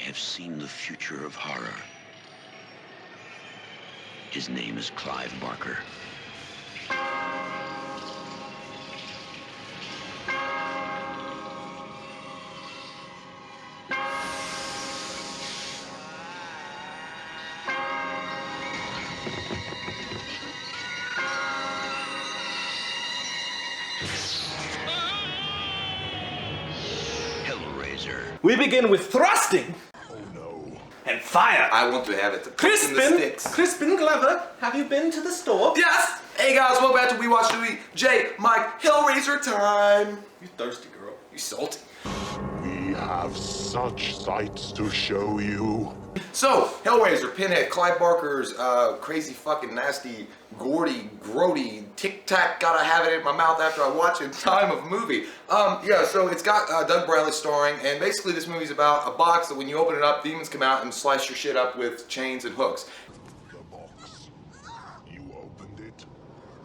have seen the future of horror. His name is Clive Barker. Hellraiser. We begin with thrusting. Oh no. And fire. I want to have it. Crispin Glover, have you been to the store? Yes! Hey guys, welcome back to WeWatchedAMovie. Jay, Mike, Hellraiser time! You thirsty girl. You salty. We have such sights to show you. So, Hellraiser, Pinhead, Clive Barker's crazy fucking nasty, gory, grody, tic-tac, gotta have it in my mouth after I watch it time of movie. Yeah, so it's got Doug Bradley starring, and basically this movie's about a box that when you open it up, demons come out and slice your shit up with chains and hooks. The box. You opened it.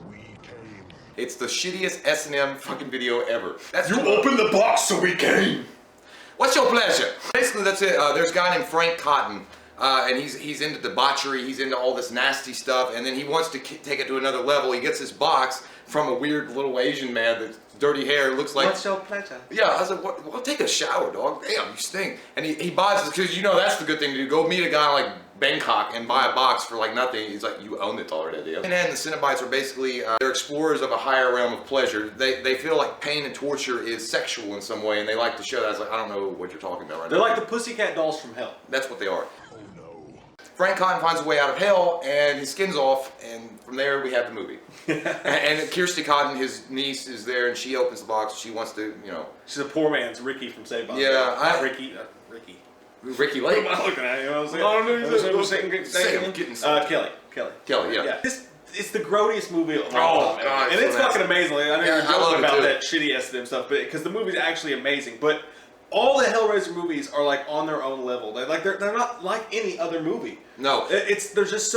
We came. It's the shittiest S&M fucking video ever. That's You opened the box, so we came. What's your pleasure? Basically, that's it. There's a guy named Frank Cotton, and he's into debauchery. He's into all this nasty stuff, and then he wants to take it to another level. He gets this box from a weird little Asian man that's dirty hair, looks like... What's your pleasure? Yeah, I was like, well, take a shower, dog. Damn, you stink. And he buys this, because you know that's the good thing to do. Go meet a guy like Bangkok and buy a box for like nothing. He's like, you own it already, dude. And then the Cenobites are basically, they're explorers of a higher realm of pleasure. They feel like pain and torture is sexual in some way, and they like to show that. I was like, I don't know what you're talking about right now. They're like the pussycat dolls from hell. That's what they are. Oh no. Frank Cotton finds a way out of hell, and his skin's off, and from there we have the movie. and Kirsty Cotton, his niece, is there, and she opens the box. She wants to, you know. She's a poor man's Ricky from Saved by the Yeah, Bell. I- Not Ricky. Ricky. Ricky What Lake. am I looking at? You know what I'm saying? I don't know. Kelly, yeah. Yeah. It's the grodiest movie of Oh, all time. God, And it's it's so fucking nasty. amazing. Like, I know Yeah, you're I love joking it about too. that shitty S&M stuff, but because the movie's actually amazing. But all the Hellraiser movies are like on their own level. They're not like any other movie. No. They're just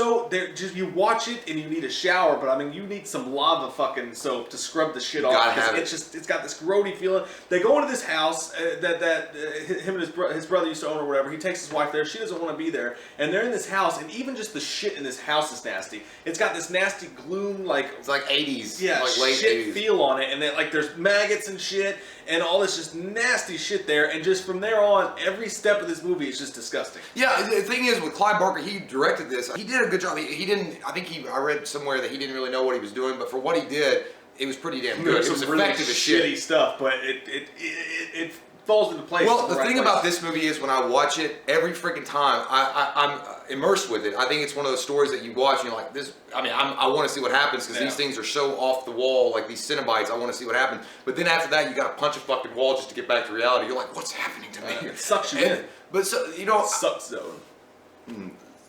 you watch it and you need a shower, but I mean you need some lava fucking soap to scrub the shit off. gotta have It's got this grody feeling. They go into this house that him and his brother used to own or whatever. He takes his wife there. She doesn't want to be there, and they're in this house, and even just the shit in this house is nasty. It's got this nasty gloom, like It's like 80s. yeah, like late shit 80s. feel on it, and then like there's maggots and shit, and all this just nasty shit there, and just from there on, every step of this movie is just disgusting. Yeah, the thing is with Clive Barker, he directed this. He did a good job. He didn't. I read somewhere that he didn't really know what he was doing, but for what he did, it was pretty damn good. It was Some really effective as shitty shit. stuff, but it falls into place. Well, in the right thing place. about this movie is when I watch it every freaking time, I'm immersed with it. I think it's one of those stories that you watch and you're like, this. I mean, I want to see what happens because these things are so off the wall, like these Cenobites. I want to see what happens. But then after that, you got to punch a fucking wall just to get back to reality. You're like, what's happening to me? It sucks you in. But so you know, Sucks zone.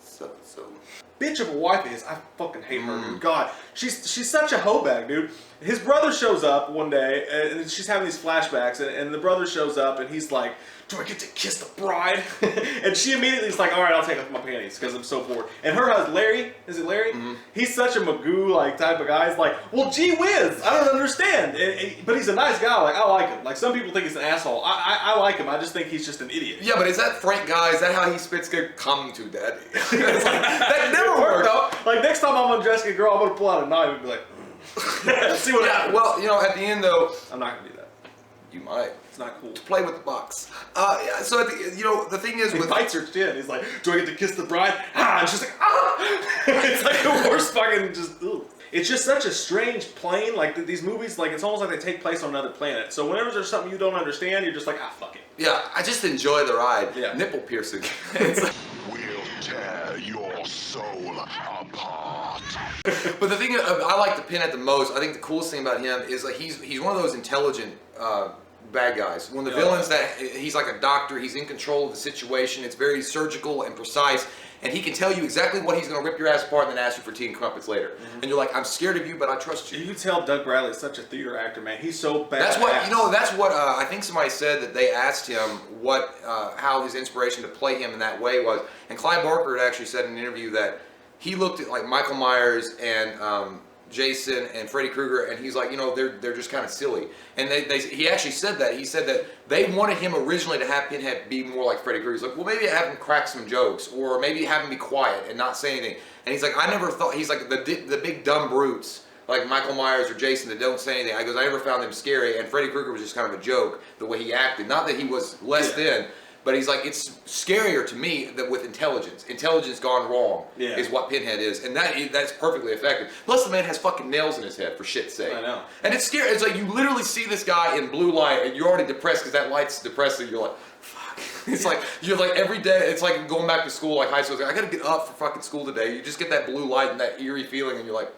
so Bitch of a wife is. I fucking hate her, dude. God, she's such a hoe bag, dude. His brother shows up one day, and she's having these flashbacks, and the brother shows up, and he's like, "Do I get to kiss the bride?" And she immediately is like, "All right, I'll take off my panties because I'm so bored." And her husband, Larry, is it Larry? He's such a Magoo like type of guy. He's like, "Well, gee whiz, I don't understand." But he's a nice guy. Like I like him. Like some people think he's an asshole. I like him. I just think he's just an idiot. yeah, but is that Frank guy? Is that how he spits good? Come to daddy. It's like, that never worked. Like next time I'm undressing a girl, I'm gonna pull out a knife and be like, see what happens. Well, you know, at the end though, I'm not gonna do that. you might. It's not cool. Play with the box. Yeah, so you know the thing is He with bites her chin. He's like, "Do I get to kiss the bride?" Ah, and she's like, "Ah!" It's like the worst fucking just. Ugh. It's just such a strange plane. Like these movies, like it's almost like they take place on another planet. So whenever there's something you don't understand, you're just like, "Ah, fuck it." yeah, I just enjoy the ride. Yeah. Nipple piercing. It's like, We'll tear your soul apart. but the thing I like the Pinhead the most. I think the coolest thing about him is like he's one of those intelligent bad guys. One of the villains that he's like a doctor. He's in control of the situation. It's very surgical and precise. And he can tell you exactly what he's going to rip your ass apart and then ask you for tea and crumpets later. And you're like, I'm scared of you, but I trust you. You tell Doug Bradley is such a theater actor, man. He's so bad. That's what That's what I think somebody said that they asked him what how his inspiration to play him in that way was. And Clive Barker had actually said in an interview that he looked at like Michael Myers and Jason and Freddy Krueger, and he's like, you know, they're just kind of silly. And he actually said that. He said that they wanted him originally to have Pinhead be more like Freddy Krueger. He's like, well, maybe have him crack some jokes, or maybe have him be quiet and not say anything. And he's like, I never thought, he's like, the big dumb brutes, like Michael Myers or Jason, that don't say anything. I goes, I never found them scary, and Freddy Krueger was just kind of a joke, the way he acted. Not that he was less than, but he's like, it's scarier to me that with intelligence. Intelligence gone wrong is what Pinhead is, and that's perfectly effective. Plus, the man has fucking nails in his head, for shit's sake. I know. And it's scary. It's like you literally see this guy in blue light, and you're already depressed because that light's depressing. You're like, fuck. It's like you're like every day. It's like going back to school, like high school. It's like, I gotta get up for fucking school today. You just get that blue light and that eerie feeling, and you're like,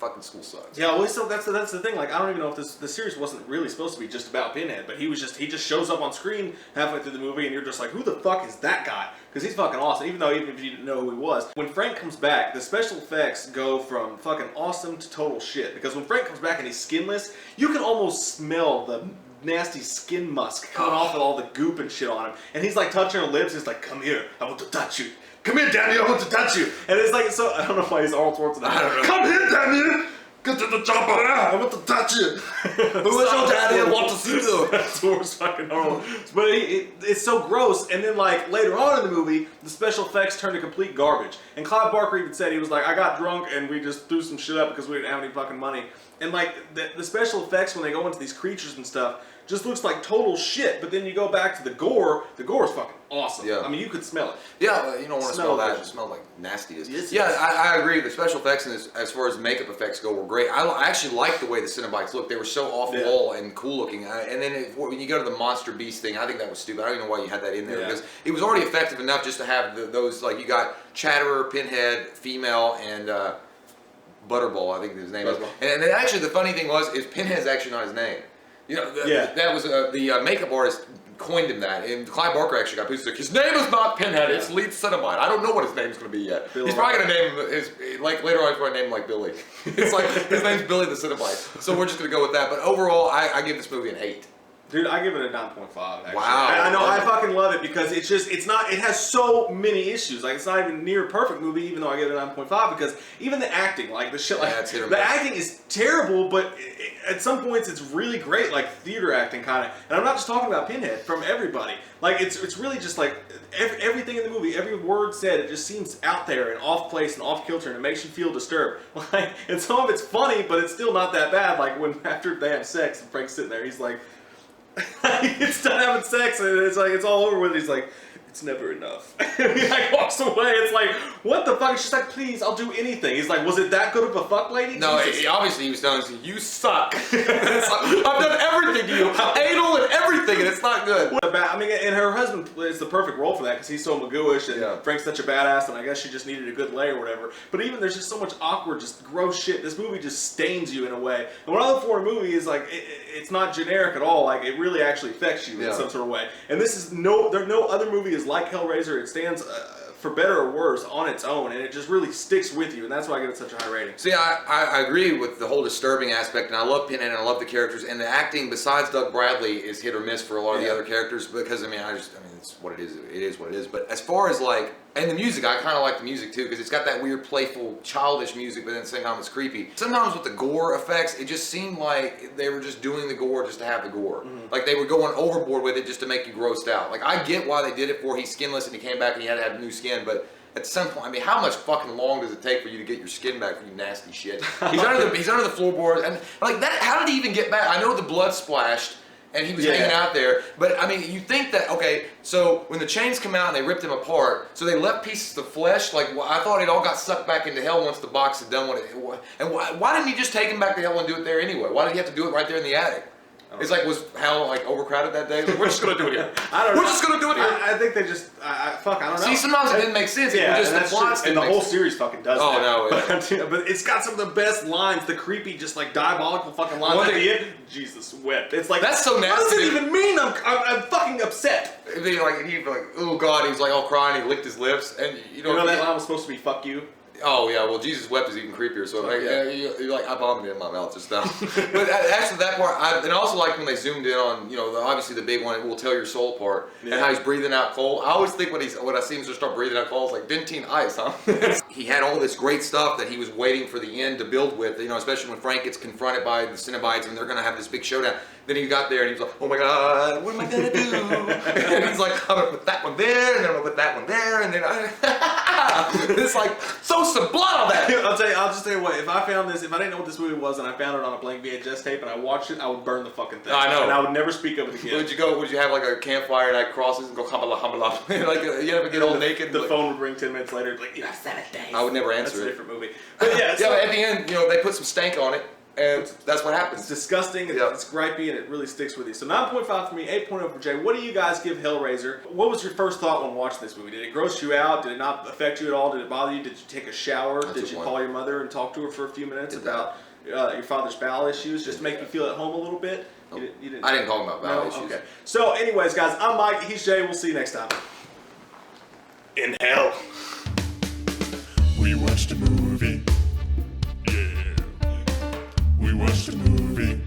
fucking school sucks. Yeah, well, so that's the thing. Like, I don't even know if the series wasn't really supposed to be just about Pinhead, but he just shows up on screen halfway through the movie, and you're just like, who the fuck is that guy? Because he's fucking awesome. Even if you didn't know who he was, when Frank comes back, the special effects go from fucking awesome to total shit. Because when Frank comes back and he's skinless, you can almost smell the nasty skin musk coming off with all the goop and shit on him, and he's like touching her lips. He's like, "Come here, I want to touch you. Come here, Danny, I want to touch you." And it's like, so I don't know why he's Arnold Schwarzenegger. I don't know. Come here, Danny. Get to the chopper. I want to touch you. Who is your daddy? I want to see you. That's the worst fucking Arnold. But it's so gross. And then like later on in the movie, the special effects turned to complete garbage. And Clive Barker even said, he was like, I got drunk and we just threw some shit up because we didn't have any fucking money. And like the special effects when they go into these creatures and stuff just looks like total shit. But then you go back to the gore is fucking awesome. Yeah. I mean, you could smell it. Yeah, you don't want to smell that. It smells like nasty. Yes, yeah, I agree. The special effects, as far as makeup effects go, were great. I actually liked the way the Cenobites looked. They were so off-wall and cool looking. And then when you go to the monster beast thing, I think that was stupid. I don't even know why you had that in there. Because it was already effective enough just to have those, like, you got Chatterer, Pinhead, female, and Butterball, I think his name is. And actually, the funny thing is Pinhead's actually not his name. You know, that was the makeup artist coined him that, and Clive Barker actually got pissed. Like, his name is not Pinhead, it's Lead Cenobite. I don't know what his name's going to be yet. He's probably going to name him, like later on he's going to name him like Billy. It's like, his name's Billy the Cenobite. So we're just going to go with that. But overall, I give this movie an 8. Dude, I give it a 9.5, actually. Wow. I know, I fucking love it because it has so many issues. Like, it's not even near a perfect movie, even though I give it a 9.5, because even the acting, like, the shit, like, the acting is terrible, but at some points it's really great, like, theater acting, kind of. And I'm not just talking about Pinhead, from everybody. Like, it's really just, like, everything in the movie, every word said, it just seems out there and off place and off kilter, and it makes you feel disturbed. Like, and some of it's funny, but it's still not that bad. Like, when after they have sex and Frank's sitting there, he's like, it's done having sex and it's like it's all over with. He's like, it's never enough. And he like walks away. It's like, what the fuck? She's like, please, I'll do anything. He's like, was it that good of a fuck, lady? No, obviously he was telling us, you suck. It's like, I've done everything to you, anal and everything, and it's not good. I mean, and her husband is the perfect role for that because he's so magooish and Frank's such a badass, and I guess she just needed a good lay or whatever. But even there's just so much awkward, just gross shit. This movie just stains you in a way. And what I look for in a movie is like, it's not generic at all. Like, it really actually affects you in some sort of way. And this is no other movie is like Hellraiser. It stands for better or worse on its own, and it just really sticks with you, and that's why I give it such a high rating. See, I agree with the whole disturbing aspect, and I love Pinhead, and I love the characters, and the acting besides Doug Bradley is hit or miss for a lot of the other characters, because I mean it's what it is. It is what it is. But as far as like, and the music, I kind of like the music too, because it's got that weird, playful, childish music, but then at the same time it's creepy. Sometimes with the gore effects, it just seemed like they were just doing the gore just to have the gore. Like they were going overboard with it just to make you grossed out. Like I get why they did it for he's skinless and he came back and he had to have new skin, but at some point, I mean, how much fucking long does it take for you to get your skin back from you nasty shit? He's under the floorboards, and like that. How did he even get back? I know the blood splashed, and he was hanging out there. But I mean, you think that okay? So when the chains come out and they ripped him apart, so they left pieces of flesh. Like I thought it all got sucked back into hell once the box had done what it. And why didn't he just take him back to hell and do it there anyway? Why did he have to do it right there in the attic? It's like, was hell like overcrowded that day? Like, we're just gonna do it here. We're just gonna do it here. I think they just, I don't know. See, sometimes it didn't make sense. Yeah, it was just the plots and the whole series fucking does that. Oh no, but it's got some of the best lines, the creepy, just like diabolical fucking lines at the end. Jesus wept. It's like that's so nasty. What does it even mean? I'm fucking upset. He'd be like, oh god, he was like all crying. He licked his lips, and you know that line was supposed to be "fuck you." Oh yeah, well Jesus wept is even creepier. So like, you're like I vomited in my mouth just now. But actually that part, and I also like when they zoomed in on obviously the big one, it will tear your soul part, and how he's breathing out coal. I always think when I see him just start breathing out coal, it's like Ventine ice, huh? He had all this great stuff that he was waiting for the end to build with. Especially when Frank gets confronted by the Cenobites and they're gonna have this big showdown. Then he got there and he was like, oh my God, what am I gonna do? And he's like, I'm gonna put that one there, and then I'm gonna put that one there, and then it's like so sublime that. I'll just tell you what, if I didn't know what this movie was and I found it on a blank VHS tape and I watched it, I would burn the fucking thing. I know. And I would never speak of it again. Would you have like a campfire and crosses and go hamala hamala? Like you ever get all naked? The phone would ring 10 minutes later, like, you have 7 days. I would never answer it. That's a different movie. But yeah, but at the end, they put some stank on it. And that's what happens. It's disgusting, it's gripey, and it really sticks with you. So 9.5 for me, 8.0 for Jay. What do you guys give Hellraiser? What was your first thought when watching this movie? Did it gross you out? Did it not affect you at all? Did it bother you? Did you take a shower? Did you call your mother and talk to her for a few minutes about your father's bowel issues, just to make you feel at home a little bit? You didn't, I didn't call him about bowel issues. Okay. So anyways, guys, I'm Mike. He's Jay. We'll see you next time. In hell. We watched a movie. Yeah. We watched a movie.